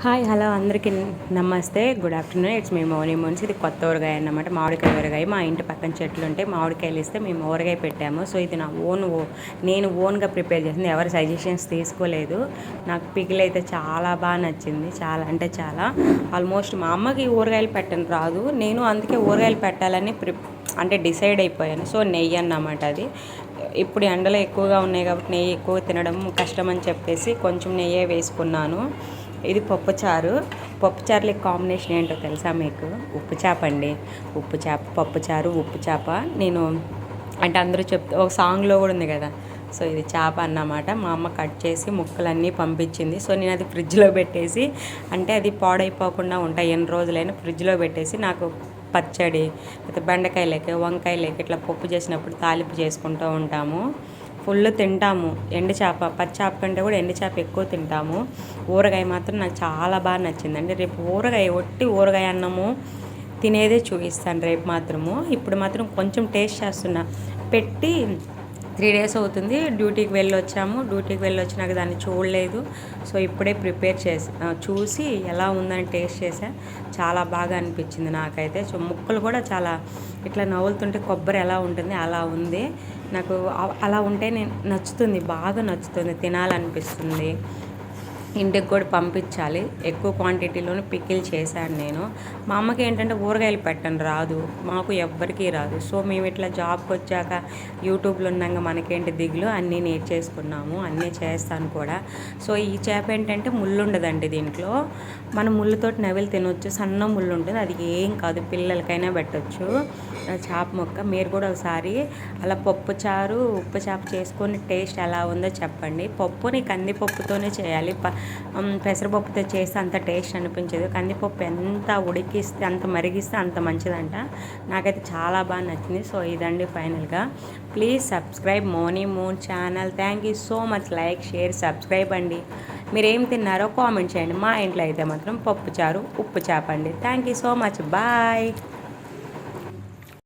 Hi hello అందరికీ నమస్తే, good afternoon. It's me Mouni moons. ఇది కొత్త ఊరగాయ అన్నమాట, మామిడికాయ ఊరగాయ. మా ఇంటి పక్కన చెట్లు ఉంటే మామిడికాయలు ఇస్తే మేము ఊరగాయ పెట్టాము. సో ఇది నా నేను ఓన్గా ప్రిపేర్ చేసింది, ఎవరి సజెషన్స్ తీసుకోలేదు. నాకు పికిల్ అయితే చాలా బాగా నచ్చింది, చాలా అంటే చాలా. ఆల్మోస్ట్ మా అమ్మకి ఊరగాయలు పెట్టని రాదు, నేను అందుకే ఊరగాయలు పెట్టాలని అంటే డిసైడ్ అయిపోయాను. సో నెయ్యి అన్నమాట అది. ఇప్పుడు ఎండలు ఎక్కువగా ఉన్నాయి కాబట్టి నెయ్యి ఎక్కువ తినడం కష్టం అని చెప్పేసి కొంచెం నెయ్యే వేసుకున్నాను. ఇది పప్పుచారులకి కాంబినేషన్ ఏంటో తెలుసా మీకు? ఉప్పు చేప అండి. ఉప్పు చేప, పప్పుచారు, ఉప్పు చేప. నేను అంటే అందరూ ఒక సాంగ్లో కూడా ఉంది కదా. సో ఇది చేప అన్నమాట. మా అమ్మ కట్ చేసి ముక్కలన్నీ పంపించింది. సో నేను అది ఫ్రిడ్జ్లో పెట్టేసి, అంటే అది పాడైపోకుండా ఉంటాయి ఎన్ని రోజులైనా, ఫ్రిడ్జ్లో పెట్టేసి నాకు పచ్చడి లేకపోతే బెండకాయలకి, వంకాయలకి ఇట్లా పప్పు చేసినప్పుడు తాలింపు చేసుకుంటూ ఉంటాము. ఫుల్ తింటాము. ఎండు చేప, పచ్చి చేప కంటే కూడా ఎండు చేప ఎక్కువ తింటాము. ఊరగాయ మాత్రం నాకు చాలా బాగా నచ్చిందండి. రేపు ఒట్టి ఊరగాయ అన్నము తినేదే చూపిస్తాను రేపు మాత్రము. ఇప్పుడు మాత్రం కొంచెం టేస్ట్ చేస్తున్నా. పెట్టి 3 days అవుతుంది. డ్యూటీకి వెళ్ళొచ్చినాక దాన్ని చూడలేదు. సో ఇప్పుడే ప్రిపేర్ చూసి ఎలా ఉందని టేస్ట్ చేసా. చాలా బాగా అనిపించింది నాకైతే. సో ముక్కలు కూడా చాలా ఇట్లా నవ్వులుతుంటే కొబ్బరి ఎలా ఉంటుంది అలా ఉంది. నాకు అలా ఉంటే నచ్చుతుంది, బాగా నచ్చుతుంది, తినాలనిపిస్తుంది. ఇంటికి కూడా పంపించాలి. ఎక్కువ క్వాంటిటీలోనే పికిల్ చేశాను నేను. మా అమ్మకి ఏంటంటే ఊరగాయలు పెట్టను రాదు, మాకు ఎవ్వరికీ రాదు. సో మేము ఇట్లా జాబ్కి వచ్చాక యూట్యూబ్లో ఉన్నాక మనకేంటి దిగులు, అన్నీ నేర్చేసుకున్నాము, అన్నీ చేస్తాను కూడా. సో ఈ చేప ఏంటంటే ముళ్ళు ఉండదండి దీంట్లో. మనం ముళ్ళుతోటి నవిలు తినొచ్చు, సన్న ముళ్ళు ఉంటుంది, అది ఏం కాదు, పిల్లలకైనా పెట్టచ్చు చేప ముక్క. మీరు కూడా ఒకసారి అలా పప్పుచారు, ఉప్పు చేప చేసుకొని టేస్ట్ ఎలా ఉందో చెప్పండి. పప్పుని కందిపప్పుతోనే చేయాలి, పెసరపప్పుతో చేస్తే అంత టేస్ట్ అనిపించదు. కందిపప్పు ఎంత ఉడికిస్తే, అంత మరిగిస్తే అంత మంచిదంట. నాకైతే చాలా బాగా నచ్చింది. సో ఇదండి ఫైనల్గా. Please subscribe Mouni moon channel. Thank you so much. Like, share, subscribe అండి. మీరు ఏం తిన్నారో కామెంట్ చేయండి. మా ఇంట్లో అయితే మాత్రం పప్పుచారు, ఉప్పు చేప అండి. Thank you so much. Bye.